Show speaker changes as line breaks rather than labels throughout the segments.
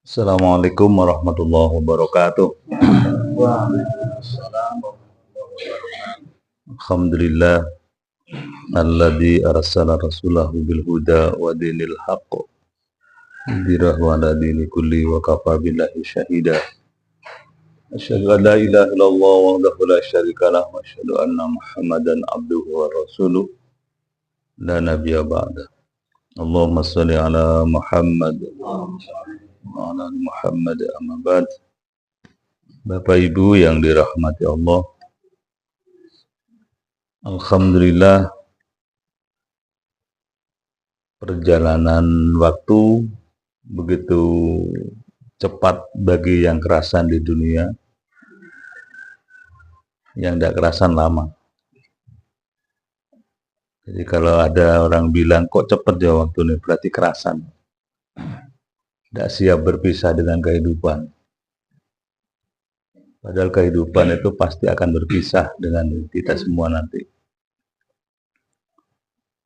Assalamualaikum warahmatullahi wabarakatuh. Alhamdulillah alladzi arsala rasulahu bil huda wa dinil haqq lidhirahu ala dini kulli wa kafa billahi syahida. Asyhadu an la ilaha illallah wahdahu la syarika lah wa asyhadu anna Muhammadan abduhu wa rasuluh la nabiyya ba'da. Allahumma shalli ala Muhammad wa ala Muhammad amma ba'd. Bapak Ibu yang dirahmati Allah, alhamdulillah perjalanan waktu begitu cepat bagi yang kerasan di dunia, yang tidak kerasan lama. Jadi kalau ada orang bilang kok cepat ya waktu ini, berarti kerasan, tidak siap berpisah dengan kehidupan. Padahal kehidupan itu pasti akan berpisah dengan kita semua nanti.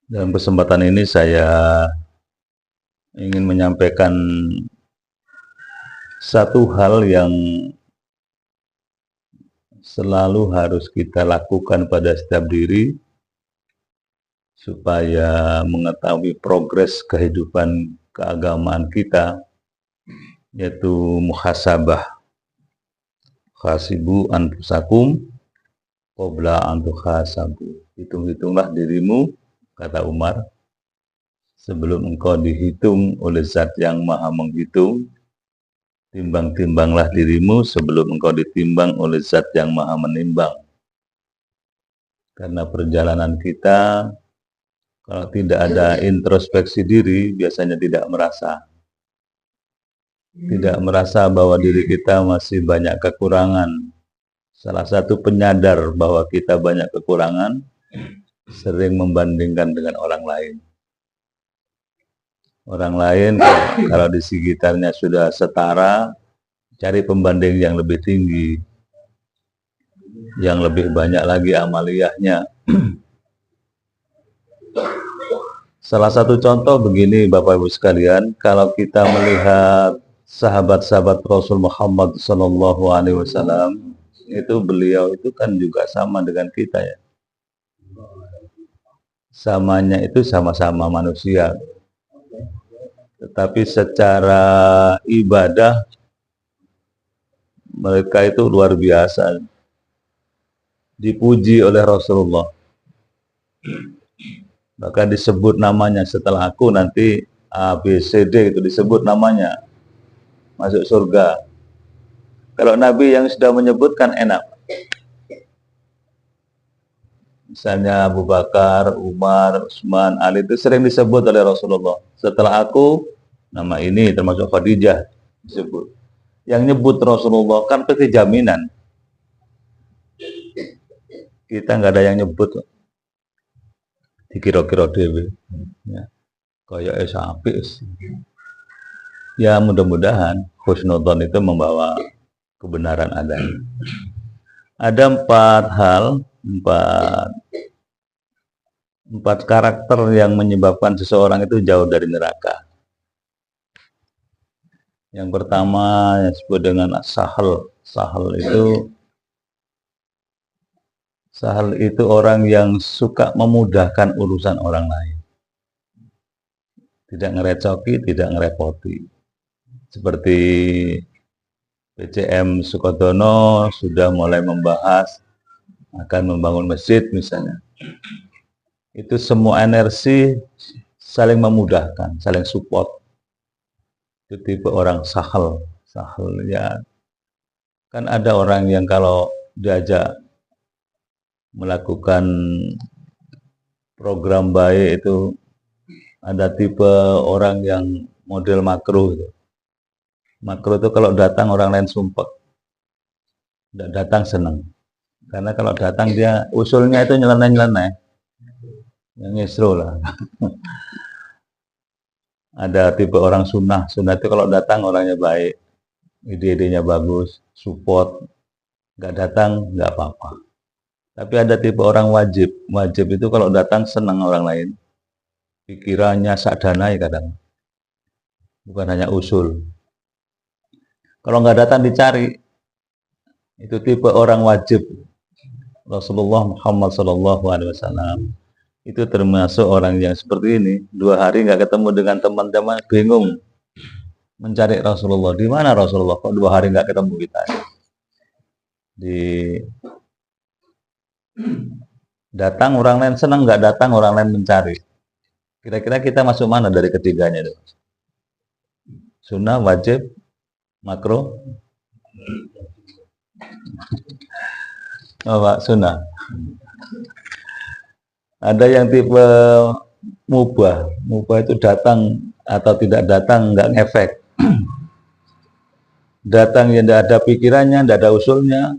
Dalam kesempatan ini saya ingin menyampaikan satu hal yang selalu harus kita lakukan pada setiap diri supaya mengetahui progres kehidupan keagamaan kita, yaitu muhasabah. Khasibu anfusakum qabla an tuhasabu. Hitung-hitunglah dirimu, kata Umar, sebelum engkau dihitung oleh Zat yang Maha Menghitung. Timbang-timbanglah dirimu sebelum engkau ditimbang oleh Zat yang Maha Menimbang. Karena perjalanan kita, kalau tidak ada introspeksi diri, biasanya tidak merasa bahwa diri kita masih banyak kekurangan. Salah satu penyadar bahwa kita banyak kekurangan, sering membandingkan dengan orang lain. Orang lain kalau di sekitarnya sudah setara, cari pembanding yang lebih tinggi, yang lebih banyak lagi amaliyahnya. Salah satu contoh begini Bapak Ibu sekalian, kalau kita melihat sahabat-sahabat Rasul Muhammad SAW, itu beliau itu kan juga sama dengan kita ya. Samanya itu sama-sama manusia. Tetapi secara ibadah mereka itu luar biasa. Dipuji oleh Rasulullah. Bahkan disebut namanya setelah aku nanti A, B, C, D itu disebut namanya. Masuk surga. Kalau Nabi yang sudah menyebutkan enak. Misalnya Abu Bakar, Umar, Utsman, Ali itu sering disebut oleh Rasulullah. Setelah aku, nama ini termasuk Khadijah disebut. Yang nyebut Rasulullah kan pasti jaminan. Kita nggak ada yang nyebut. Dikira-kira dewe. Ya. Kayak sapi. Ya mudah-mudahan husnudzon itu membawa kebenaran adanya. Ada empat karakter yang menyebabkan seseorang itu jauh dari neraka. Yang pertama yang disebut dengan sahal. Sahal itu orang yang suka memudahkan urusan orang lain. Tidak ngerecoki, tidak ngerepoti. Seperti PCM Sukodono sudah mulai membahas akan membangun masjid misalnya. Itu semua energi saling memudahkan, saling support. Itu tipe orang sahal ya. Kan ada orang yang kalau diajak melakukan program baik itu ada tipe orang yang model makro itu. Makro itu kalau datang orang lain sumpah, tidak datang senang. Karena kalau datang dia usulnya itu nyeleneh-nyeleneh, yang ngesro lah. Ada tipe orang sunnah. Sunnah itu kalau datang orangnya baik, ide-idenya bagus, support. Nggak datang nggak apa-apa. Tapi ada tipe orang wajib. Wajib itu kalau datang senang orang lain. Pikirannya sadanai kadang. Bukan hanya usul. Kalau nggak datang dicari. Itu tipe orang wajib. Rasulullah Muhammad SAW itu termasuk orang yang seperti ini. 2 hari nggak ketemu dengan teman-teman, bingung mencari Rasulullah. Di mana Rasulullah? Kok 2 hari nggak ketemu kita? Datang orang lain senang, nggak datang orang lain mencari. Kira-kira kita masuk mana dari ketiganya itu? Sunnah, wajib, makro, Pak, sunnah. Ada yang tipe mubah. Mubah itu datang atau tidak datang nggak ngefek. Datang yang tidak ada pikirannya, tidak ada usulnya.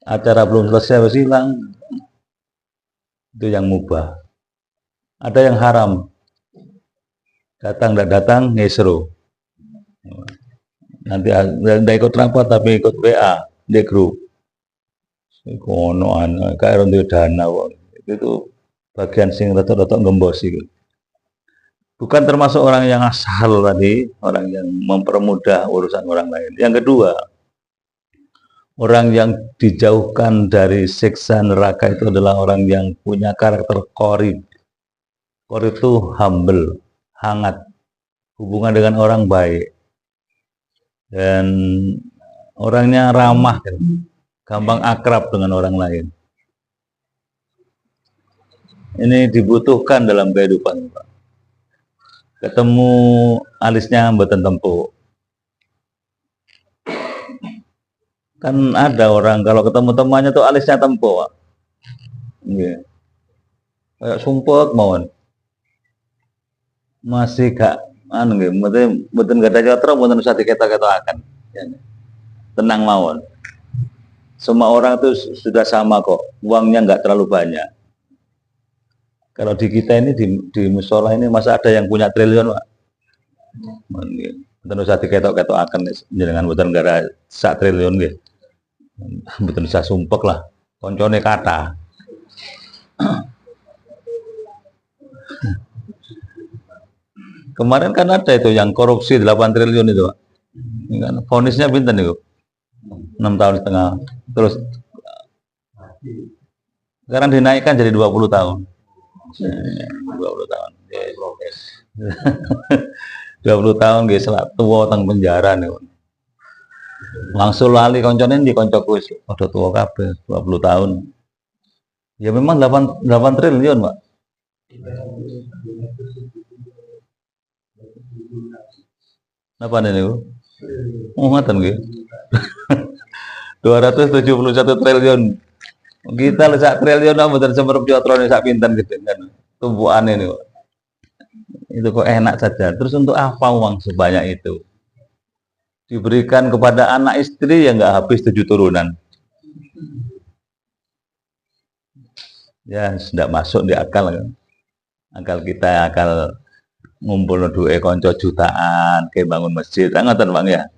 Acara belum selesai harus hilang. Itu yang mubah. Ada yang haram. Datang tidak datang ngesro. Nanti tidak ikut rapat tapi ikut WA di grup. Kono kayak ronde dana itu bagian sing rotok-rotok gembos itu. Bukan termasuk orang yang asal tadi, orang yang mempermudah urusan orang lain. Yang kedua, orang yang dijauhkan dari siksa neraka itu adalah orang yang punya karakter qorib. Qorib itu humble, hangat, hubungan dengan orang baik, dan orangnya ramah, gampang akrab dengan orang lain. Ini dibutuhkan dalam kehidupan, Pak. Ketemu alisnya mboten tempuk. Kan ada orang kalau ketemu temannya tuh alisnya tempuk, Pak. Nggih. Kayak sumpek mawon. Masih gak anu nggih, mboten gadah catra, mboten usah diketok-ketokaken. Tenang mawon. Semua orang itu sudah sama kok, uangnya nggak terlalu banyak. Kalau di kita ini di musola ini masa ada yang punya triliun, Pak? Mboten usah diketok-ketokaken jenengan mboten gara 1 triliun nggih. Mboten usah sumpek lah. Koncone kata. Kemarin kan ada itu yang korupsi 8 triliun itu, Pak. Ini kan vonisnya pinten itu? 6,5 tahun. Terus sekarang dinaikkan jadi 20 tahun. 20 tahun. 20 tahun nggih selak tuwa teng penjara niku. Langsung lali koncone di koncoku wis padha tuwa kabeh 20 tahun. Ya memang 8 triliun, Pak. Napa niku? Oh, ngoten nggih. 271 triliun. Kita lek sak triliun mboten semerep cotrone sak pinten gitu kan. Tumpukane niku. Itu kok enak saja. Terus untuk apa uang sebanyak itu? Diberikan kepada anak istri yang nggak habis 7 turunan. Ya, sudah masuk di akal kan. Akal kita, akal ngumpul duit konco jutaan, kayak bangun masjid. Ngoten Bang ya.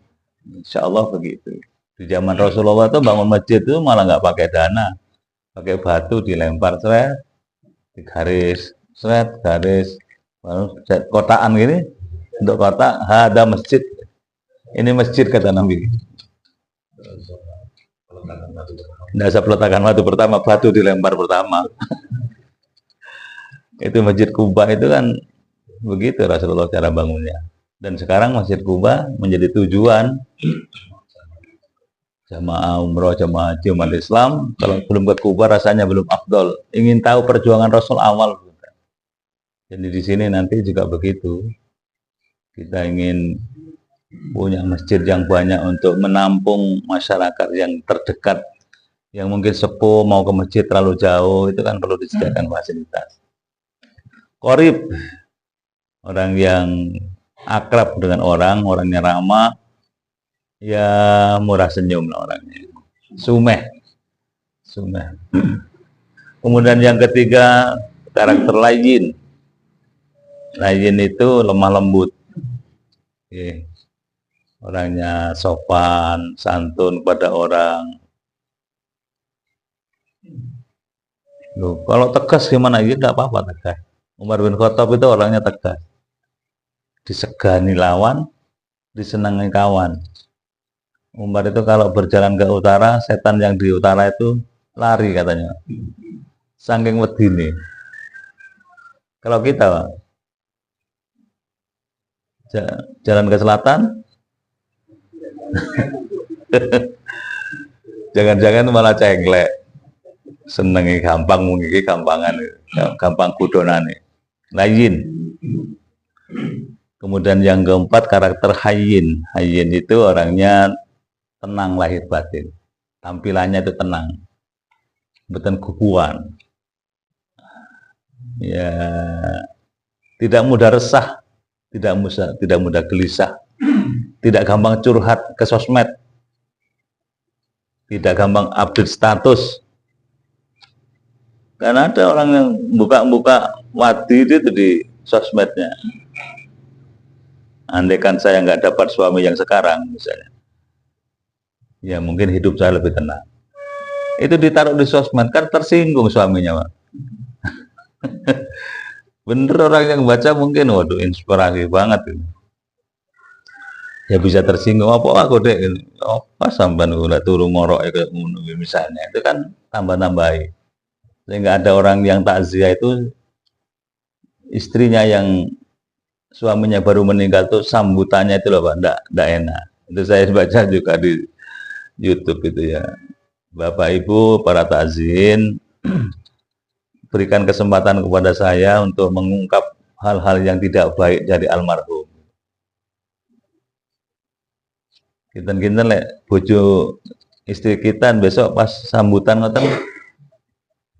Insya Allah begitu. Di zaman Rasulullah itu bangun masjid itu malah nggak pakai dana, pakai batu dilempar seret, garis seret, garis kotaan gini untuk kotak ada masjid. Ini masjid kata Nabi. Dasar peletakan batu pertama, batu dilempar pertama. Itu Masjid Kuba itu kan begitu Rasulullah cara bangunnya. Dan sekarang Masjid Kuba menjadi tujuan jamaah umroh, jamaah haji umat Islam. Kalau belum ke Kuba rasanya belum afdol. Ingin tahu perjuangan Rasul awal. Jadi di sini nanti juga begitu. Kita ingin punya masjid yang banyak untuk menampung masyarakat yang terdekat, yang mungkin sepuh mau ke masjid terlalu jauh, itu kan perlu disediakan fasilitas. Qorib, orang yang akrab dengan orang, orangnya ramah, ya murah senyum lah orangnya. Sumeh, Sunnah. Kemudian yang ketiga, karakter layyin. Layyin itu lemah lembut. Oke. Orangnya sopan, santun pada orang. Loh, kalau tegas gimana? Ya tidak apa-apa tegas. Umar bin Khattab itu orangnya tegas. Disegani lawan, disenangi kawan. Umar itu kalau berjalan ke utara, setan yang di utara itu lari katanya. Saking wedine. Kalau kita, Pak, jalan ke selatan, jangan-jangan malah cengklek. Senengi gampang, mungkin gampangan, gampang kudonane. Layyin. Kemudian yang keempat, karakter hayyin. Hayyin itu orangnya tenang lahir batin. Tampilannya itu tenang. Bukan guguan. Ya, tidak mudah resah, tidak mudah gelisah, tidak gampang curhat ke sosmed, tidak gampang update status. Karena ada orang yang buka-buka wadi itu di sosmednya. Andaikan saya nggak dapat suami yang sekarang misalnya, ya mungkin hidup saya lebih tenang. Itu ditaruh di sosmed, kan tersinggung suaminya, Pak. Bener, orang yang baca mungkin, waduh inspirasi banget ini. Ya bisa tersinggung, apa aku dek, apa sampean udah turun ngorok misalnya, itu kan tambah-tambahi. Sehingga ada orang yang takziah itu istrinya yang suaminya baru meninggal tuh sambutannya itu loh Pak, enggak enak. Itu saya baca juga di YouTube itu ya. Bapak Ibu para takzin, berikan kesempatan kepada saya untuk mengungkap hal-hal yang tidak baik dari almarhum. Kinten-kinten lek bojo istri kita besok pas sambutan ngoten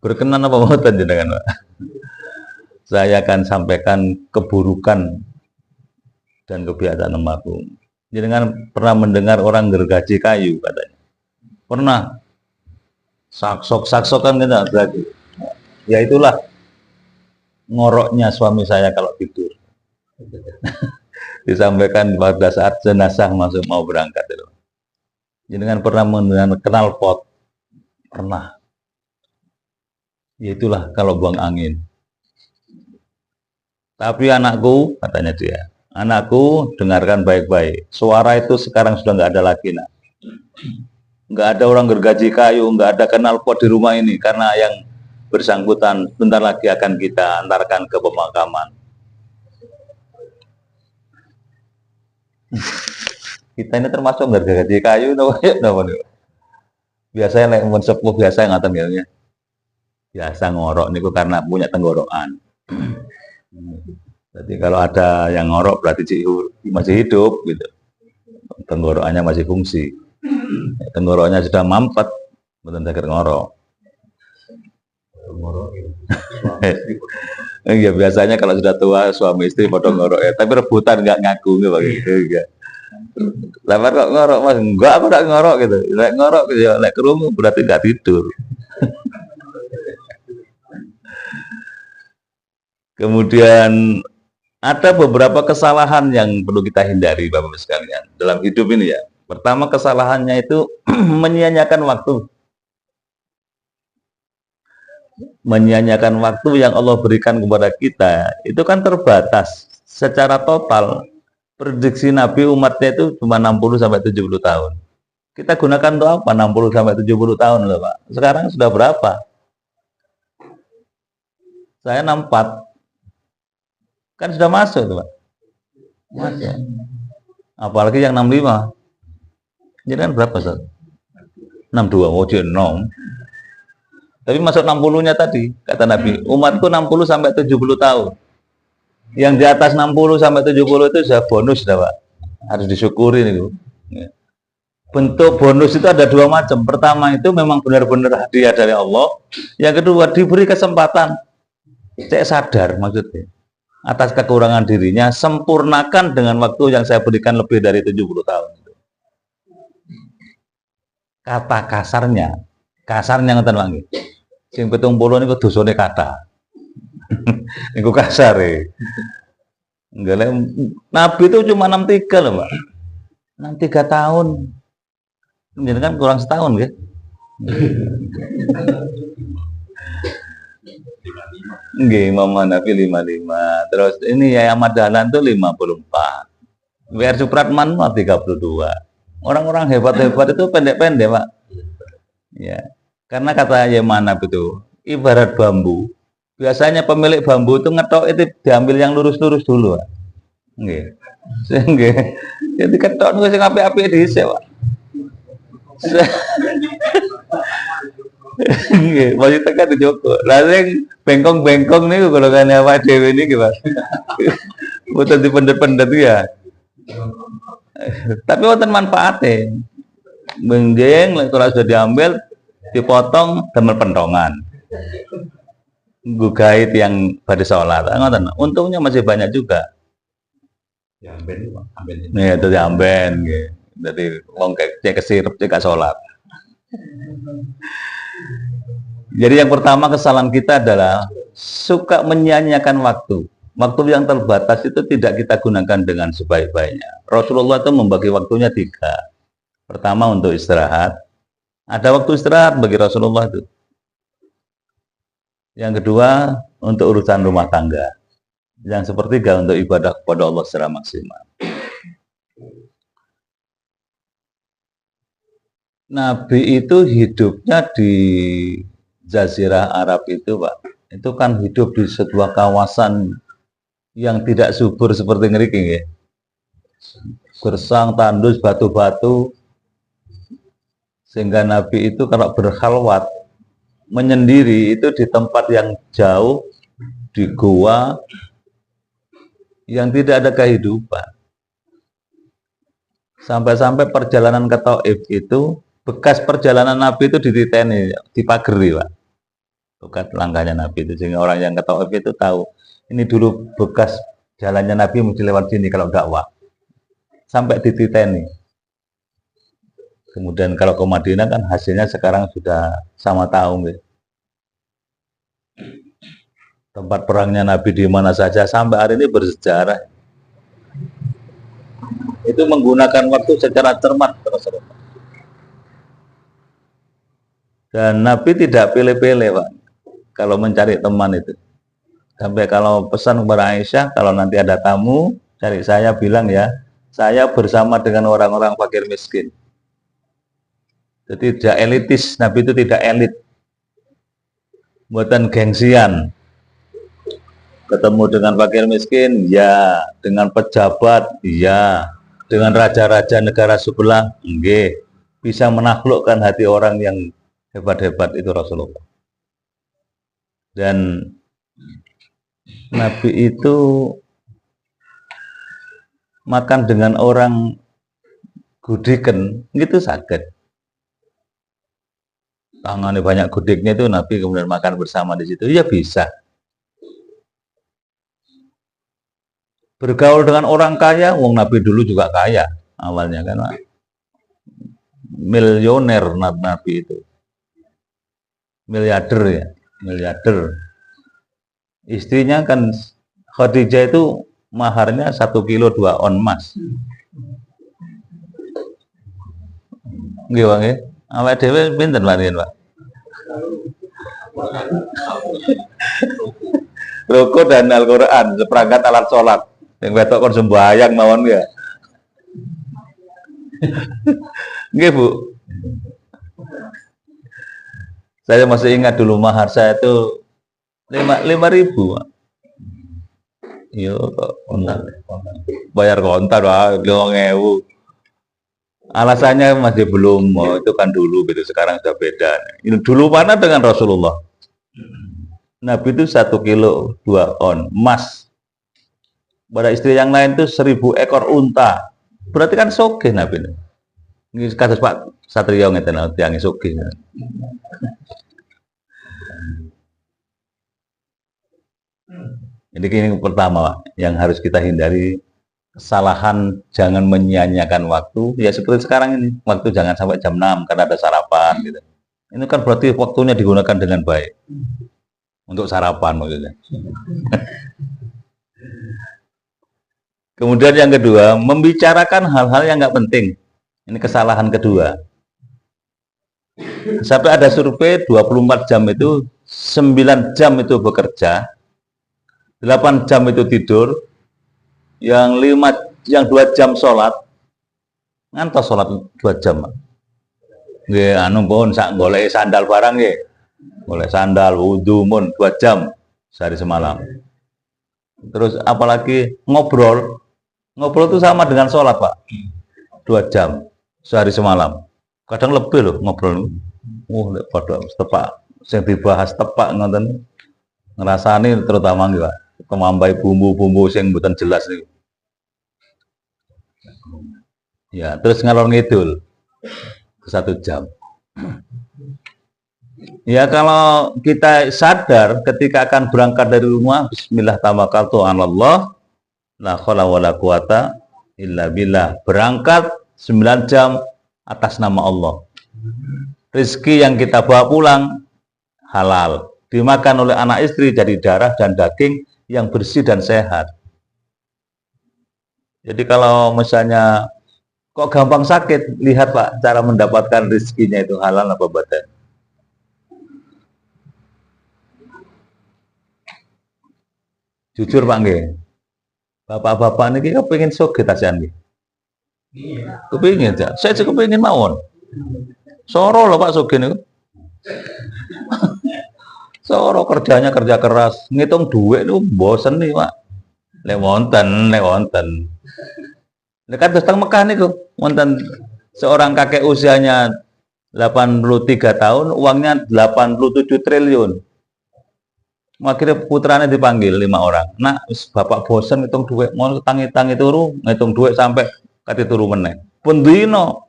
berkenan apa mboten jenengan, Pak? Saya akan sampaikan keburukan dan kebiasaan almarhum. Jenengan pernah mendengar orang gergaji kayu katanya? Pernah. Saksok kan kita berarti. Ya itulah ngoroknya suami saya kalau tidur. Disampaikan pada saat jenazah masuk mau berangkat itu. Jenengan pernah mendengar knalpot? Pernah. Ya itulah kalau buang angin. Tapi anakku, katanya dia, anakku dengarkan baik-baik. Suara itu sekarang sudah nggak ada lagi, nak. Nggak ada orang gergaji kayu, nggak ada knalpot di rumah ini karena yang bersangkutan bentar lagi akan kita antarkan ke pemakaman. Kita ini termasuk gergaji kayu, biasanya yang sepuh biasa yang ngatain biasa ngorok niku karena punya tenggorokan. Jadi kalau ada yang ngorok berarti masih hidup gitu. Tenggorokannya masih fungsi. Tenggorokannya sudah mampet, betul sakit ngorok. Ya biasanya kalau sudah tua suami istri potong ngorok ya, tapi rebutan nggak ngaku gitu enggak. Lama kok ngorok Mas? Enggak, aku enggak ngorok gitu. Lek ngorok ya lek krungu berarti enggak tidur. Kemudian ada beberapa kesalahan yang perlu kita hindari Bapak-Bapak sekalian dalam hidup ini ya. Pertama kesalahannya itu menyia-nyiakan waktu. Menyia-nyiakan waktu yang Allah berikan kepada kita itu kan terbatas secara total. Prediksi Nabi umatnya itu cuma 60 sampai 70 tahun. Kita gunakan untuk apa 60 sampai 70 tahun loh, Pak. Sekarang sudah berapa? Saya 64. Kan sudah masuk tuh, Pak. Masuk. Apalagi yang 65. Jadi kan berapa, Ustaz? 62, oh dia 6. Tapi masuk 60-nya tadi, kata Nabi, umatku 60 sampai 70 tahun. Yang di atas 60 sampai 70 itu sudah bonus, sudah, Pak. Harus disyukuri nih. Bentuk bonus itu ada dua macam. Pertama itu memang benar-benar hadiah dari Allah. Yang kedua diberi kesempatan. Cek sadar maksudnya. Atas kekurangan dirinya, sempurnakan dengan waktu yang saya berikan lebih dari 70 tahun. Kata kasarnya, Kasarnya ngoten Pak nggih. Sing 70 niku dosane kathah. Niku kasar e. Enggak, Nabi itu cuma 63 loh Pak. 63 tahun. Ini kan kurang setahun ya. Nggih, Imam Hanafi 55. Terus ini Yai Ahmad Dahlan tuh 54. W.R. Supratman 32. Orang-orang hebat-hebat itu pendek-pendek, Pak. Ya. Karena kata Yai Manab itu ibarat bambu. Biasanya pemilik bambu itu ngetok itu diambil yang lurus-lurus dulu, Pak. Nggih. Nggih. Jadi ketok niku sing apik-apik dhisik, Pak. Nggih, masih tekan di Joko. Lah sing bengkong-bengkong niku golongane awake dhewe niki, Pak. Boten dipendet-pendet ya. Tapi wonten manfaate. Mending kalau sudah diambil dipotong damel pentongan. Gugait yang pada sholat. Ngoten. Untungnya masih banyak juga.
Diamben, Pak. Amben.
Nih, itu diamben nggih. Dadi wong cek kesirep cek sholat. Jadi yang pertama kesalahan kita adalah suka menyia-nyiakan waktu. Waktu yang terbatas itu tidak kita gunakan dengan sebaik-baiknya. Rasulullah itu membagi waktunya 3. Pertama untuk istirahat. Ada waktu istirahat bagi Rasulullah itu. Yang kedua untuk urusan rumah tangga. Yang sepertiga untuk ibadah kepada Allah secara maksimal. Nabi itu hidupnya di Jazirah Arab itu, Pak. Itu kan hidup di sebuah kawasan yang tidak subur seperti ngriki nggih. Gersang, tandus, batu-batu. Sehingga Nabi itu kalau berkhalwat menyendiri itu di tempat yang jauh, di goa yang tidak ada kehidupan. Sampai-sampai perjalanan ke Taif itu, bekas perjalanan Nabi itu dititeni, dipageri, Pak. Bekas langkahnya Nabi itu, sehingga orang yang ke Taif itu tahu, ini dulu bekas jalannya Nabi mesti lewat sini kalau dakwah. Sampai dititeni. Kemudian kalau ke Madinah kan hasilnya sekarang sudah sama tahu, gitu. Tempat perangnya Nabi di mana saja sampai hari ini bersejarah. Itu menggunakan waktu secara cermat terus. Dan Nabi tidak pilih-pilih, Pak, kalau mencari teman itu. Sampai kalau pesan kepada Aisyah, kalau nanti ada tamu cari saya, bilang ya, saya bersama dengan orang-orang fakir miskin. Jadi tidak elitis, Nabi itu tidak elit. Buatan gengsian. Ketemu dengan fakir miskin, ya. Dengan pejabat, ya. Dengan raja-raja negara sebelah, nggih. Bisa menaklukkan hati orang yang hebat-hebat itu Rasulullah. Dan Nabi itu makan dengan orang gudiken, gitu sakit. Tangannya banyak gudiknya itu Nabi kemudian makan bersama di situ, ya bisa. Bergaul dengan orang kaya, wong Nabi dulu juga kaya awalnya kan, Pak. Milioner Nabi itu, miliarder ya, miliarder. Istrinya kan Khadijah itu maharnya 1 kilo 2 on emas. Nggih, Pak nggih. Awake dhewe pinten Pak riyen, Pak? Rokok dan Al-Qur'an, seperangkat alat sholat. Yang wetok kon sembahyang mawon ya. Nggih, Bu. Saya masih ingat dulu mahar saya itu 5.000, Pak. Iya, kok kontan. Bayar kontan, Pak, 5.000. Alasannya masih belum, itu kan dulu gitu, sekarang sudah beda. Ini dulu mana dengan Rasulullah? Nabi itu 1 kilo 2 on emas. Pada istri yang lain itu 1.000 ekor unta. Berarti kan sogeh Nabi ini. Ini kasus Pak Satrio ngeten yang sogeh. Jadi ini pertama, Pak, yang harus kita hindari. Kesalahan jangan menyia-nyiakan waktu. Ya seperti sekarang ini, waktu jangan sampai jam 6 karena ada sarapan gitu. Ini kan berarti waktunya digunakan dengan baik. Untuk sarapan maksudnya. Kemudian yang kedua, membicarakan hal-hal yang nggak penting. Ini kesalahan kedua. Sampai ada survei 24 jam itu, 9 jam itu bekerja, 8 jam itu tidur, yang 2 jam sholat, ngantos sholat 2 jam. Nggih, anu pun sak golek sandal barang nggih. Golek sandal, wudu mun 2 jam sehari semalam. Terus apalagi ngobrol. Ngobrol itu sama dengan sholat, Pak. 2 jam sehari semalam. Kadang lebih loh ngobrol. Lek padha tepak sing dibahas tepak ngoten. Ngrasani terutama nggih, Pak. Kemambai bumbu-bumbu sing mboten jelas niku. Ya, terus ngalor ngidul. 1 jam. Ya kalau kita sadar ketika akan berangkat dari rumah, bismillah tawakkaltu 'alallah, la haula wala quwata illa billah. Berangkat 9 jam atas nama Allah. Rezeki yang kita bawa pulang halal, dimakan oleh anak istri dari darah dan daging yang bersih dan sehat. Jadi kalau misalnya kok gampang sakit, lihat Pak cara mendapatkan rezekinya itu halal apa badan. Jujur Pak nggih. Bapak-bapak niki kepengin sugih tasian nggih. Iya. Kepengin aja. Saya juga kepengin mawon. Soro lho Pak sugih niku. Soro kerjanya kerja keras, ngitung duit niku bosen nih Pak. Lek wonten. Lek kados teng Mekah niku wonten seorang kakek usianya 83 tahun, uangnya 87 triliun. Akhirnya putranya dipanggil 5 orang. Nak, bapak bosan ngitung duit, mau tangi-tangi turu, ngitung duit sampai kati turu meneh. Pendino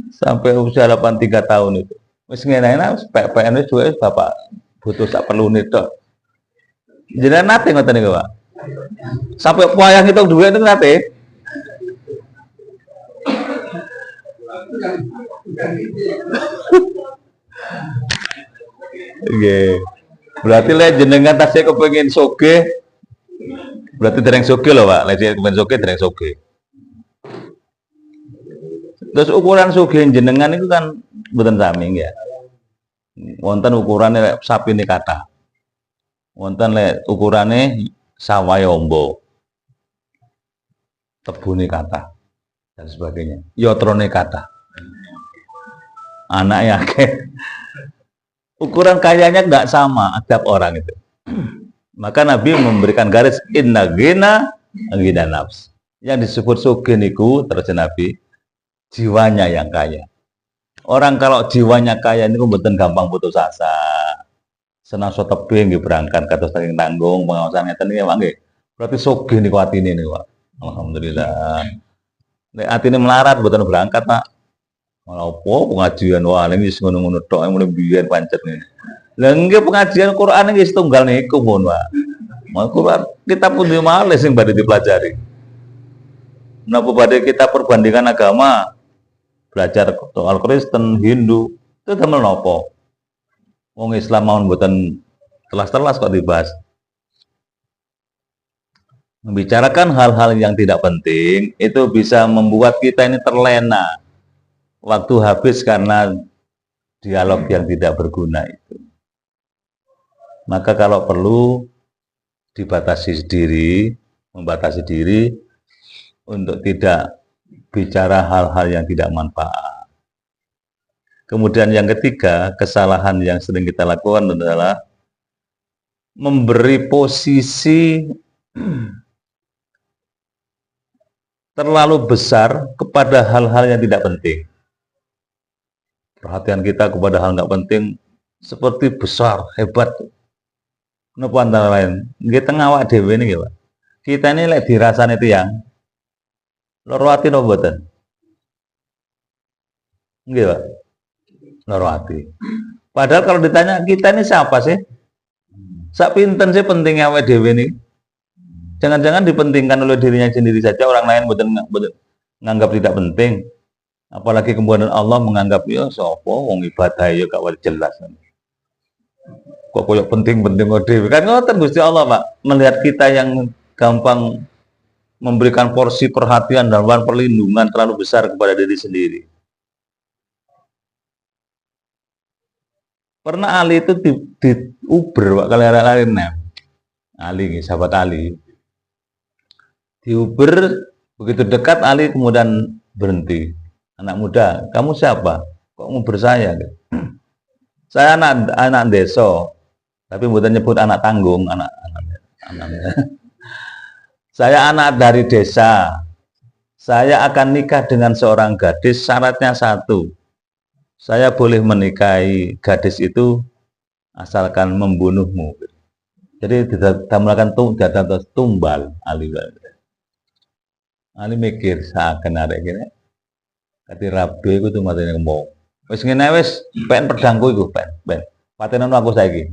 sampai usia 83 tahun itu. Wis ngene-ngene PN wis duit bapak butuh sak perlu tok. Jenengan nate ngoten niku, Pak. Sampai wayah ngitung duit itu nate. Nggih. Berarti lek jenengan tasih kepengin sugih, berarti dereng sugih lho, Pak. Lek kepengin sugih dereng sugih. Terus ukuran sugih jenengan itu kan mboten sami ya. Wonten ukurane lek sapine kathah. Wonten lek ukurane sawayombo. Tebune kathah dan sebagainya. Yotrone kathah. Anaknya akeh. Ukuran kayanya nggak sama tiap orang itu. Maka Nabi memberikan garis inna ghina nafs. Yang disebut sugih niku terus Nabi jiwanya yang kaya. Orang kalau jiwanya kaya niku mboten gampang putus asa. Senang so tebing nggih berangkat kados saking tanggung pengawasan ngeten niki Pak nggih. Berarti sugih niku atine niku Pak. Alhamdulillah. Nek atine melarat mboten berangkat Pak. Malah apa pengajian wah ini wis ngono-ngono tok mulai biyen pancet ngene. Lah nggih pengajian Quran nggih setunggal niku pun, Pak. Quran kita pun yo males sing badhe dipelajari. Napa badhe kita perbandingan agama, belajar soal Kristen, Hindu, itu damel napa? Wong Islam mawon mboten telas-telas kok dibahas. Membicarakan hal-hal yang tidak penting itu bisa membuat kita ini terlena. Waktu habis karena dialog yang tidak berguna itu. Maka kalau perlu dibatasi diri, membatasi diri untuk tidak bicara hal-hal yang tidak manfaat. Kemudian yang ketiga, kesalahan yang sering kita lakukan adalah memberi posisi terlalu besar kepada hal-hal yang tidak penting. Perhatian kita kepada hal nggak penting seperti besar, hebat. Napa antara lain? Nggih teng awak dhewe niki, Pak. Kita ini lek dirasane tiyang loro ati napa mboten? Nggih, Pak. Loro ati. Padahal kalau ditanya kita ini siapa sih? Sak pinten sih pentingnya awak dhewe niki? Jangan-jangan dipentingkan oleh dirinya sendiri saja, orang lain mboten nganggap tidak penting. Apalagi kemudian Allah menganggap ya sapa wong ibadah ya gak jelas. Kok koyo penting-penting dhewe. Kan ngoten Gusti Allah, Pak. Melihat kita yang gampang memberikan porsi perhatian dan perlindungan terlalu besar kepada diri sendiri. Pernah Ali itu di Uber, Pak, kali nem. Ali, sahabat Ali. Di Uber, begitu dekat Ali kemudian berhenti. Anak muda, kamu siapa? Kok Uber saya? Saya anak desa, tapi bukan nyebut anak tanggung, anak. Saya anak dari desa. Saya akan nikah dengan seorang gadis, syaratnya satu. Saya boleh menikahi gadis itu asalkan membunuhmu. Jadi tidak melakukan tumbal Ali. Ali mikir seakan arek gini. Kati rabe iku tuh matene ngomong. Wis ngene wis pen pedangku iku pen. Patenono aku saiki.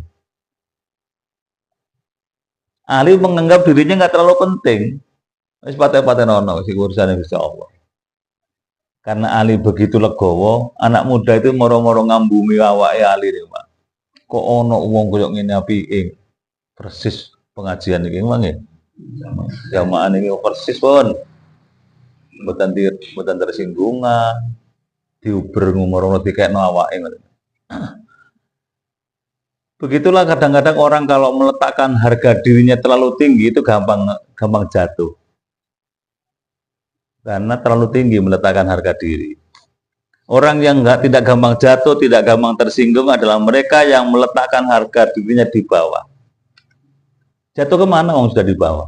Ali menganggap dirinya nggak terlalu penting. Wis patenono sing urusane Gusti Allah. Karena Ali begitu legowo, anak muda itu moro-moro ngambungi awake Ali deh, Pak. Kok ono wong koyo ngene apike? Persis pengajian iki mangke. Jamaah ini persis pun. Mboten tersinggungan. Diuber ngomorono dikekno awake. Begitulah kadang-kadang orang kalau meletakkan harga dirinya terlalu tinggi itu gampang jatuh. Karena terlalu tinggi meletakkan harga diri. Orang yang tidak gampang jatuh, tidak gampang tersinggung adalah mereka yang meletakkan harga dirinya di bawah. Jatuh kemana orang sudah di bawah?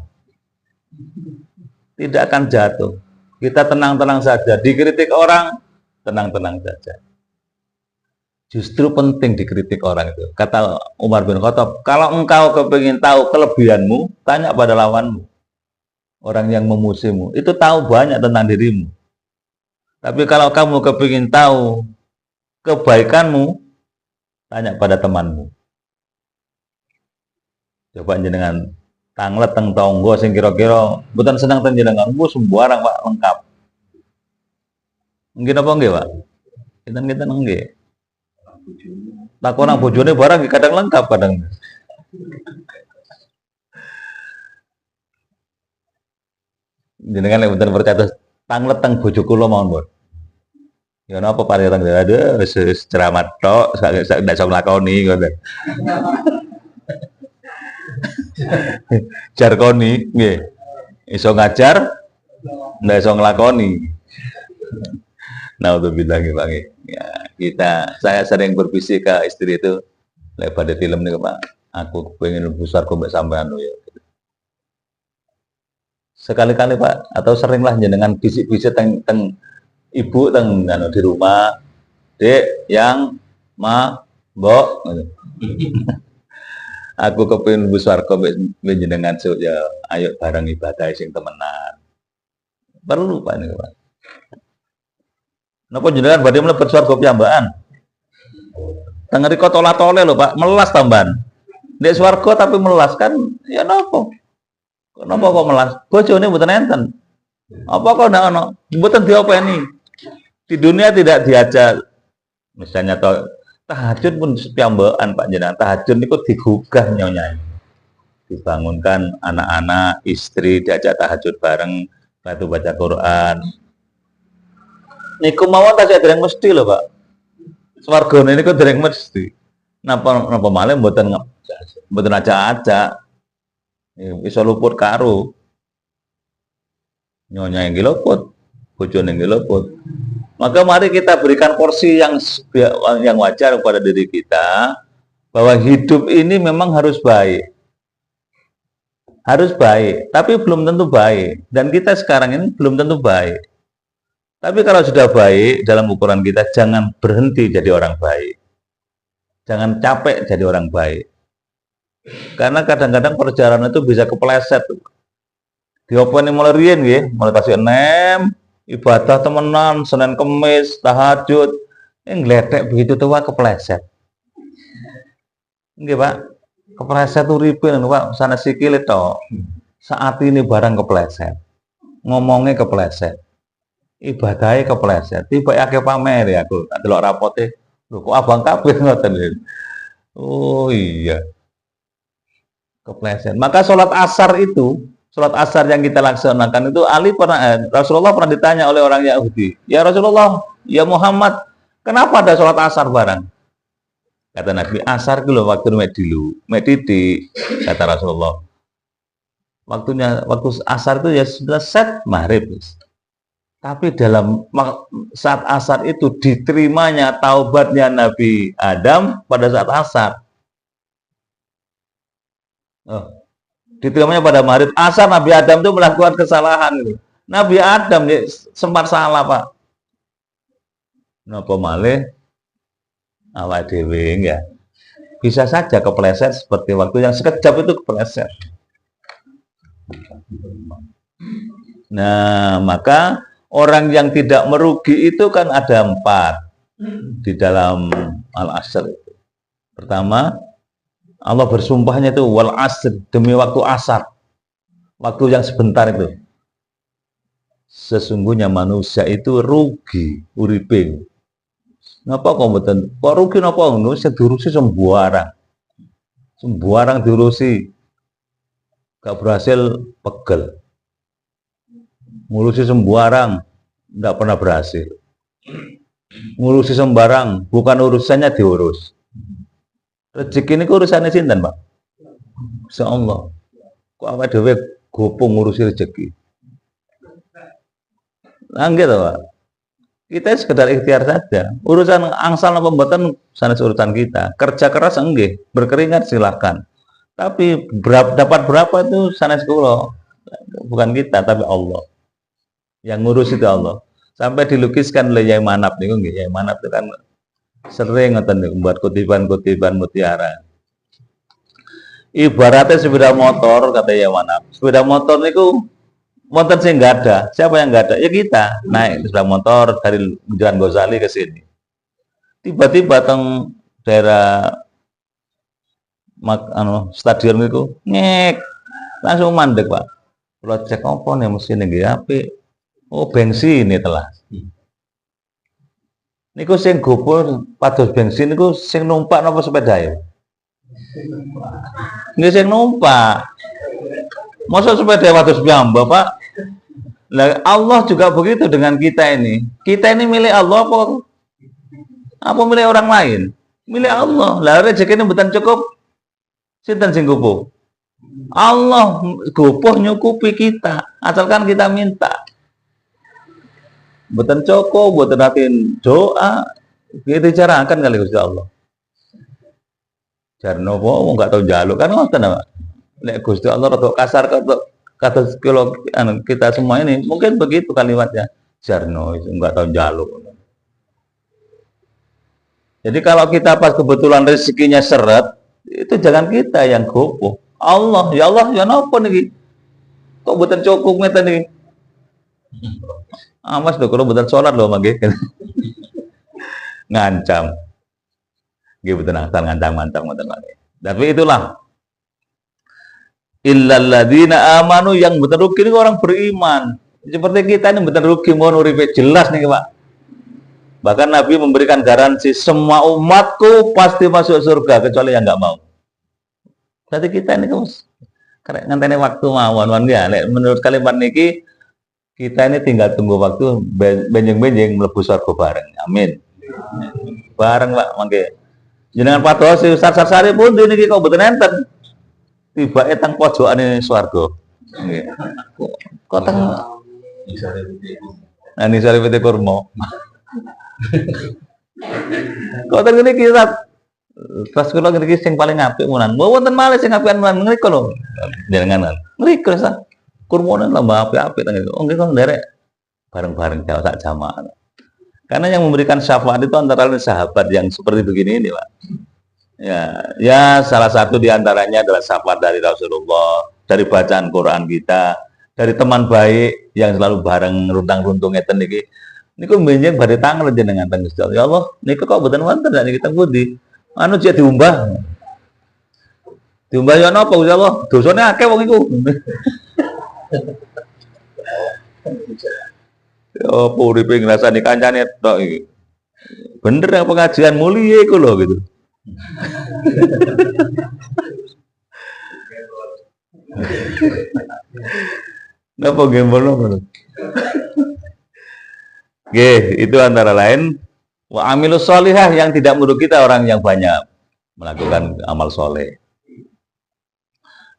Tidak akan jatuh. Kita tenang-tenang saja. Dikritik orang, tenang-tenang saja. Justru penting dikritik orang itu. Kata Umar bin Khattab, kalau engkau kepingin tahu kelebihanmu, tanya pada lawanmu. Orang yang memusuhimu, itu tahu banyak tentang dirimu. Tapi kalau kamu kepingin tahu kebaikanmu, tanya pada temanmu. Coba jenengan tanglet teng tonggo sing kira-kira mboten seneng teng jenengan, sembarang Pak lengkap. Nggih napa nggih, Pak? Kita nggih. Takon nang bojone barang kadang lengkap kadang. Jenengan lek mboten percaya tanglet teng bojo kula mawon, Bos. Ya napa pareng ada wis ceramah tok, sak iso nglakoni ngoten. Jarkoni nggih. Iso ngajar, ndak iso nglakoni. Naudzubillah nggih, Pak. Ya, saya sering berbisik ke istri itu lek pada film niku, Pak. Aku pengen besar kok mbek sampean ya. Sekali-kali Pak, atau seringlah jenengan bisik-bisik teng ibu teng di rumah, Dek, yang Mbok. Aku kepengin besar kok jenengan ya ayo bareng ibadah sing temenan. Perlu Pak niku, Pak. Napa jenengan badhe mlebet swarga piyambakan? Teng riko tola-tole lho, Pak, melas tambahan. Nek swarga tapi melas kan ya napa? Kenapa kok melas? Bojone mboten enten. Apa kok ndak ono? Mboten diopeni. Di dunia tidak diajak. Misalnya tahajud pun piyambakan Pak jenengan. Tahajud niku digugah nyonyai. Dibangunkan anak-anak, istri diajak tahajud bareng, batu baca Quran. Niku mawon tasih dereng mesti lho, Pak. Swargane niku dereng mesti. Napa malih mboten ajak-ajak. Bisa luput karo nyonya yang luput, bojone yang luput. Maka mari kita berikan porsi yang wajar kepada diri kita bahwa hidup ini memang harus baik. Harus baik, tapi belum tentu baik. Dan kita sekarang ini belum tentu baik. Tapi kalau sudah baik dalam ukuran kita, jangan berhenti jadi orang baik. Jangan capek jadi orang baik. Karena kadang-kadang perjalanan itu bisa kepleset. Diopeni mulai riyen nggih, mulai tasih 6, ibadah temenan, Senin Kemis, tahajud, ngledek begitu tua kepleset. Nggih, Pak. Kepleset uripe lho, Pak, sana sikile to. Saat ini barang kepleset. Ngomongnya kepleset. ibadahnya kepleset. Tiba akeh pamer ya aku. Delok rapote, lho kok abang kabeh ngoten lho. Oh iya, kepleset. Maka sholat asar yang kita laksanakan itu Rasulullah pernah ditanya oleh orang Yahudi, ya Rasulullah, ya Muhammad, kenapa ada sholat asar bareng? Kata Nabi, asar itu loh waktu mek titik, kata Rasulullah. Waktu asar itu ya sudah set maghrib. Tapi saat asar itu diterimanya taubatnya Nabi Adam pada saat asar. Oh, diterimanya pada maghrib. Asar Nabi Adam itu melakukan kesalahan. Nabi Adam sempat salah, Pak. Napa malih awak dhewe ya. Bisa saja kepleset seperti waktu yang sekejap itu kepleset. Nah, maka orang yang tidak merugi itu kan ada 4 di dalam Al-Asr itu. Pertama, Allah bersumpahnya itu wal asr, demi waktu asar. Waktu yang sebentar itu. Sesungguhnya manusia itu rugi uripe. Napa kok mboten? Kok rugi napa ngono? Sing diurusi sembarang. Sembarang diurusi. Gak berhasil pegel. Ngurusi sembarang enggak pernah berhasil. Ngurusi sembarang bukan urusannya diurus. Rezeki ini urusannya sinten, Pak? Insyaallah. Kok awake dhewe gopo ngurusi rezeki. Nah, gitu, Pak. Kita sekedar ikhtiar saja. Urusan angsal apa mboten sanes urusan kita. Kerja keras enggih, berkeringat silakan. Tapi dapat berapa itu sanes kula. Bukan kita, tapi Allah. Yang ngurus itu Allah. Sampai dilukiskan oleh Yai Manap niku nggih. Yai Manap itu kan sering ngoten niku buat kutipan-kutipan mutiara. Ibaratnya sepeda motor kata Yai Manap. Sepeda motor niku wonten sing enggak ada. Siapa yang enggak ada? Ya kita. Naik sepeda motor dari Jalan Ghazali ke sini. Tiba-tiba teng daerah stadion niku ngek. Langsung mandek, Pak. Kalau cek apa nih mesin nggih apik. Oh, bensin ini telah. Niku sing gopur pados bensin niku sing numpak napa sepeda ya? Nggih sing numpak. Masa sepeda pados piyambak, Pak? Lah Allah juga begitu dengan kita ini. Kita ini milik Allah apa milik orang lain? Milik Allah. Lah rezekine mboten cukup. Sinten sing gopo? Allah gopoh nyukupi kita, asalkan kita minta. Mboten cukup, mboten atin doa, kita carakan kali Gusti Allah. Jarno wong enggak tahu njaluk kan ngoten, Pak. Nek Gusti Allah rada kasar kata kita semua ini, mungkin begitu kalimatnya. Jarno itu enggak tahu njaluk. Jadi kalau kita pas kebetulan rezekinya seret, itu jangan kita yang gopoh. Allah, ya napa niki? Kok mboten cukup ngeten niki? Awas lho kalau mboten salat lho mangke. Ngancam. Nggih mboten asal ngancam-ngancam ngoten mangke. Tapi itulah illal ladzina amanu, yang mboten rugi niku orang beriman. Seperti kita ini mboten rugi mohon uripe jelas nih, Pak. Bahkan Nabi memberikan garansi semua umatku pasti masuk surga kecuali yang enggak mau. Berarti kita ini karek ngenteni waktu mawon ya. Menurut kalimat niki kita ini tinggal tunggu waktu benjing-benjing mlebu surga bareng. Amin. Bareng, Pak, mangke. Jenengan pados Ustaz Sarsari pun niki kok mboten enten. Tibake teng pojokane swarga. Nggih. Kok teng Ani sare pete kurma. Kok teng niki Ustaz? Pas kula niki sing paling apik menan. Wonten malih sing apian menan ngriko lho. Jenengan. Ngriko Ustaz. Kurmone lambah apik-apik teng itu. Oh nggih kok nderek bareng-bareng sak jamaah. Karena yang memberikan syafaat itu antara lain sahabat yang seperti begini ini, Pak. Ya salah satu diantaranya adalah syafaat dari Rasulullah, dari bacaan Quran kita, dari teman baik yang selalu bareng runtang-runtung ngeten niki. Niku benjing badhe tanglet jenengan teng Gusti Allah. Ya Allah, niku kok mboten wonten nek niki teng pundi? Anu jek diumbah. Diumbah ya napa Gusti Allah? Dosane akeh wong iku. Oh, uripe ngrasani kancane tok iki. Bener yang pengajian mulia iku lho gitu. Napa gembol napa? Oke, itu antara lain wa amilus sholihah, yang tidak merugi kita orang yang banyak melakukan amal soleh.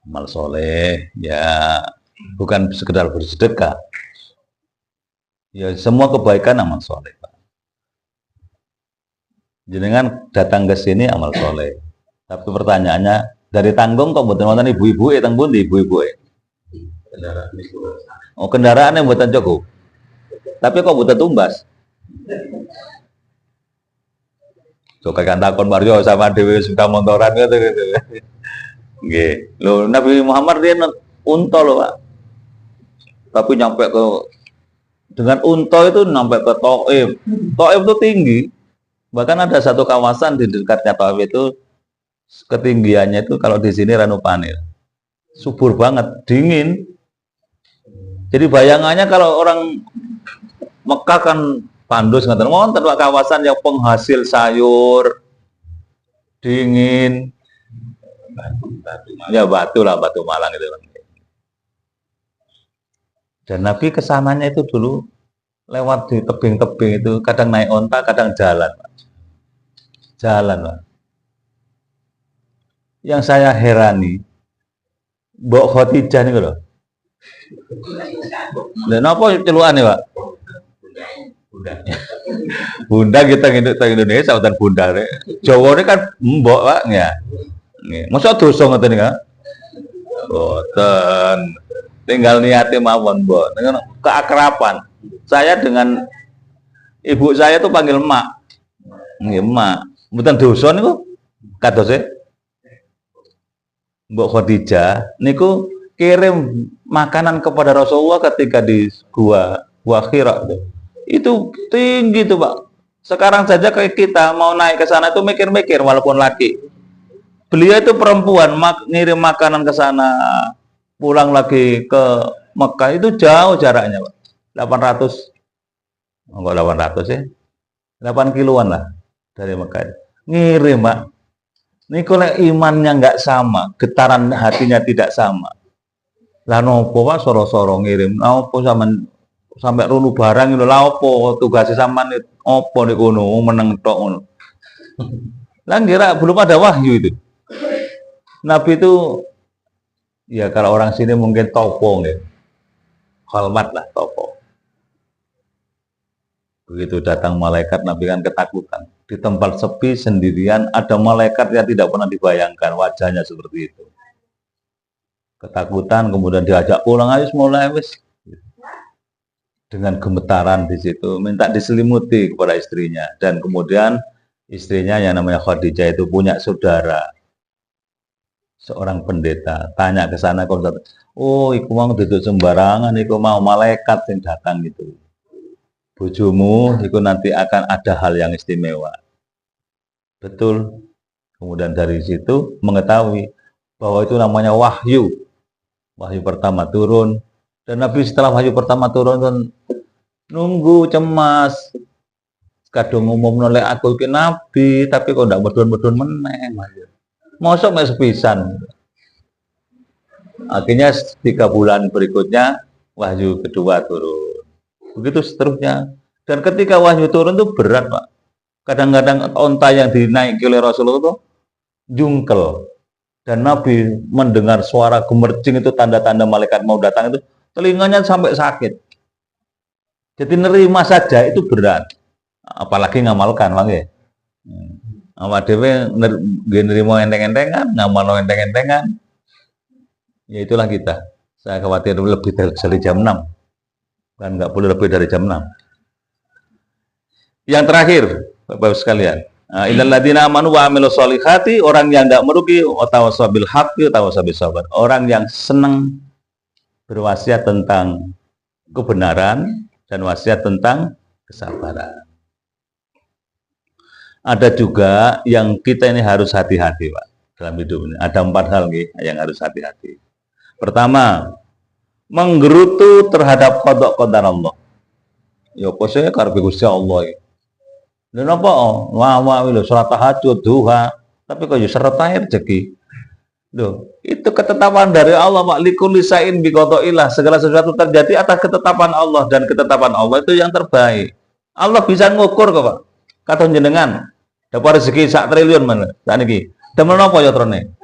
Amal soleh ya bukan sekedar bersedekah. Ya semua kebaikan amal soleh. Jenengan datang ke sini amal soleh. Tapi pertanyaannya, dari tanggung kok mboten wonten ibu-ibu teng pundi ibu-ibu?
Kendaraan itu.
Oh, kendaraan yang mboten cukup. Tapi kok mboten tumbas? So kan takon Mario sama dhewe suka motoran gitu. Nggih. Lho, Nabi Muhammad dia unta lho, Pak. Tapi nyampe ke dengan unta itu sampai ke Thaif. Thaif itu tinggi. Bahkan ada satu kawasan di dekatnya Thaif itu ketinggiannya itu kalau di sini Ranupane. Subur banget, dingin. Jadi bayangannya kalau orang Mekah kan pandus ngoten wonten kawasan yang penghasil sayur, dingin. Ya batu lah, Batu Malang itu. Dan Nabi kesananya itu dulu lewat di tebing-tebing itu, kadang naik onta, kadang jalan. Jalan, Pak. Yang saya herani, Mbok Khadijah nih loh. Dan apa celukane, Pak? Bunda kita hidup di Indonesia utan bunda. Jawa ini kan mbok, Pak, ya. Nggih. Masa dosa ngoten niku? Boten. Tinggal niate mawon, Mbok. Dengan keakraban. Saya dengan ibu saya tuh panggil Mak. Nggih, Mak. Mboten dosa niku kadose Mbok Khadijah niku kirim makanan kepada Rasulullah ketika di gua Hira itu tinggi tuh, Pak. Sekarang saja kayak kita mau naik ke sana itu mikir-mikir walaupun laki. Beliau itu perempuan ngirim makanan ke sana, pulang lagi ke Mekah itu jauh jaraknya, Pak. 800 enggak 800 ya. 8 kiloan lah dari Mekah. Ngirim, Pak. Ini kalau imannya nggak sama, getaran hatinya tidak sama. Lah nopo, Pak, soro-soro ngirim. Nopo sampai runu barang itu lah opo tugasnya sampean opo niku ngono meneng tok ngono. Lah kira belum ada wahyu itu. Nabi itu ya kalau orang sini mungkin topo nggih. Hormat lah topo. Begitu datang malaikat, Nabi kan ketakutan. Di tempat sepi sendirian ada malaikat yang tidak pernah dibayangkan wajahnya seperti itu. Ketakutan, kemudian diajak pulang, ayo mulai wis. Dengan gemetaran di situ, minta diselimuti kepada istrinya. Dan kemudian istrinya yang namanya Khadijah itu punya saudara, seorang pendeta. Tanya ke sana, oh, iku mau duduk sembarangan, iku mau malaikat yang datang itu. Bojomu, iku nanti akan ada hal yang istimewa. Betul. Kemudian dari situ mengetahui bahwa itu namanya wahyu. Wahyu pertama turun. Dan Nabi setelah wahyu pertama turun kan nunggu cemas. Kadung umum nolak aku ke Nabi, tapi kok ndak medun-medun meneng. Mosok mek sepisan. Akhirnya 3 bulan berikutnya wahyu kedua turun. Begitu seterusnya. Dan ketika wahyu turun itu berat, Pak. Kadang-kadang onta yang dinaiki oleh Rasulullah itu jungkel. Dan Nabi mendengar suara gemercing itu tanda-tanda malaikat mau datang itu, telinganya sampai sakit. Jadi nerima saja itu berat. Apalagi ngamalkan, Bang ya. Awak dhewe nerima enteng-entengan, ngamal enteng-entengan. Ya itulah kita. Saya khawatir lebih dari jam 6. Dan nggak boleh lebih dari jam 6. Yang terakhir, Bapak-Bapak sekalian, illal ladzina amanu wa amilus sholihati, orang yang tidak merugi, tawassaw bil haqqi tawassaw bis sabr. Orang yang senang berwasiat tentang kebenaran dan wasiat tentang kesabaran. Ada juga yang kita ini harus hati-hati, Pak, dalam hidup ini. Ada 4 hal nih yang harus hati-hati. Pertama, menggerutu terhadap qada qadar Allah. Ya apa sih karepe Gusti Allah iki. Lha napa wawa lho salat tahajud, duha, tapi kok yo seret ae rezeki. Loh, itu ketetapan dari Allah, Pak. Likulli sa'in biqada'illah. Segala sesuatu terjadi atas ketetapan Allah dan ketetapan Allah itu yang terbaik. Allah bisa ngukur kok, Pak. Kata jenengan, dapat rezeki 1 triliun mana? Sakniki. Temen napa ya trone?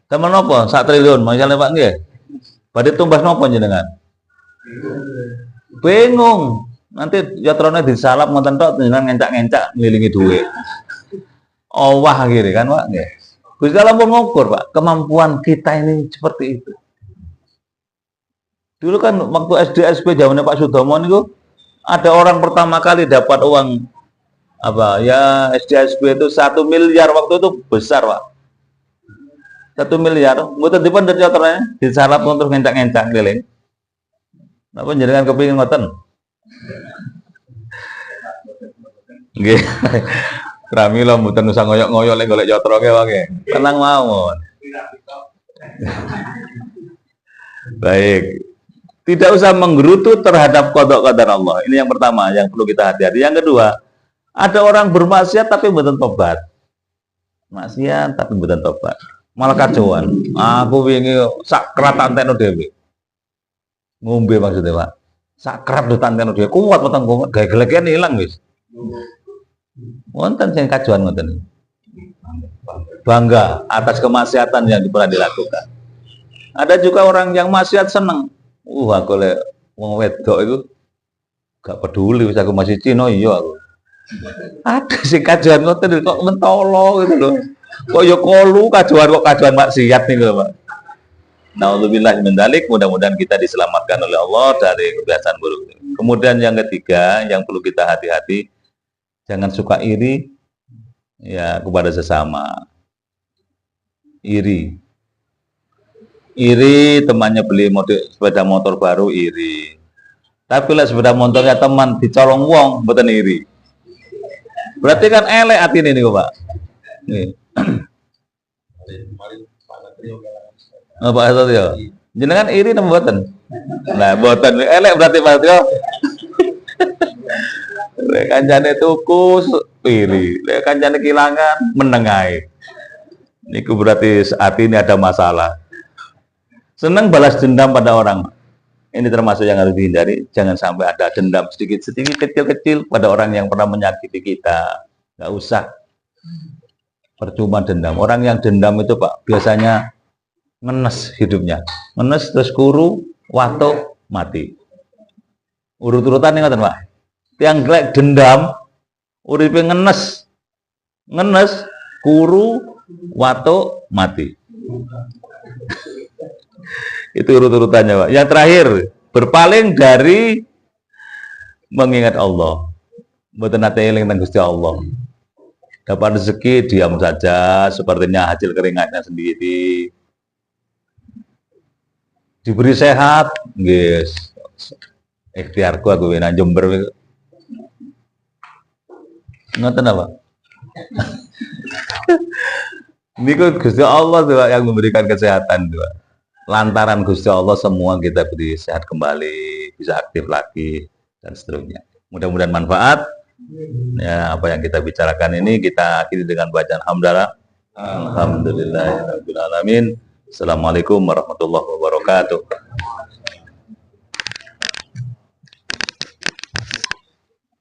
Temen napa 1 triliun? Masalah Pak nggih. Badhe tumbas napa jenengan? Bingung. Nanti yatrone disalap ngoten tok jenengan ngencak-ngencak ngilingi duit. Wah akhirnya kan Pak nggih. Gusti Allah pun ngukur Pak, kemampuan kita ini seperti itu. Dulu kan waktu SD SP zamannya Pak Sudomo itu ada orang pertama kali dapat uang apa ya SD SP itu 1 miliar waktu itu besar Pak. 1 miliar, mboten dipun yatrone disalap terus ngencak-ngencak keliling. Napa jenengan kepengin ngoten? Nggih. Pramila mboten usah ngoyok-ngoyok lek golek yotroke wae. Tenang mawon. Baik. Tidak usah menggerutu terhadap qada qadar Allah. Ini yang pertama yang perlu kita hati-hati. Yang kedua, ada orang bermaksiat tapi mboten tobat. Maksiat tapi mboten tobat. Malah kacauan. Aku wingi sakrat antekno dhewe. Ngombe maksudnya, Pak. Sakrat do tantekno dhewe. Kuat weteng gawe gelegean ilang wis. Wonten sing kajuan ngoten. Bangga atas kemaksiatan yang pernah dilakukan. Ada juga orang yang maksiat seneng. Aku lek wong wedok itu gak peduli wis aku masih Cina iya aku. Ada sing kajuan ngoten kok mentolo gitu loh. Kok ya kolu kajuan maksiat niku, Pak. Nauzubillah min dzalik, mudah-mudahan kita diselamatkan oleh Allah dari kebiasaan buruk. Kemudian yang ketiga yang perlu kita hati-hati, jangan suka iri ya kepada sesama. Iri temannya beli sepeda motor baru iri. Tapi lah sepeda motornya teman dicolong wong mboten iri. Berarti kan elek atine niku, Pak. Nggih. Pak Satrio. Jenengan iri napa mboten? Nah, mboten elek berarti Pak Satrio. Lek kancane tuku iri, lek kancane kehilangan menengai. Niku berarti saat ini ada masalah. Senang balas dendam pada orang. Ini termasuk yang harus dihindari. Jangan sampai ada dendam sedikit-sedikit, kecil-kecil pada orang yang pernah menyakiti kita. Nggak usah. Percuma dendam. Orang yang dendam itu Pak biasanya ngenes hidupnya. Ngenes terus kuru, watuk, mati. Urut-urutan ini ngoten Pak. Tiang gelek dendam, uripe ngenes, kuru, watuk, mati. Itu urut-urutannya Pak. Yang terakhir, berpaling dari mengingat Allah. Mboten nate eling teng Gusti Allah. Dapat rezeki diam saja, sepertinya hasil keringatnya sendiri. Diberi sehat, guys. Ikhtiarku aku wena Jember. Ngoten apa? Niku Gusti Allah tuh yang memberikan kesehatan tuh. Lantaran Gusti Allah semua kita beri sehat kembali, bisa aktif lagi dan seterusnya. Mudah-mudahan manfaat. Ya, apa yang kita bicarakan ini kita akhiri dengan bacaan hamdalah. Alhamdulillahirabbil alamin. Assalamualaikum warahmatullahi wabarakatuh.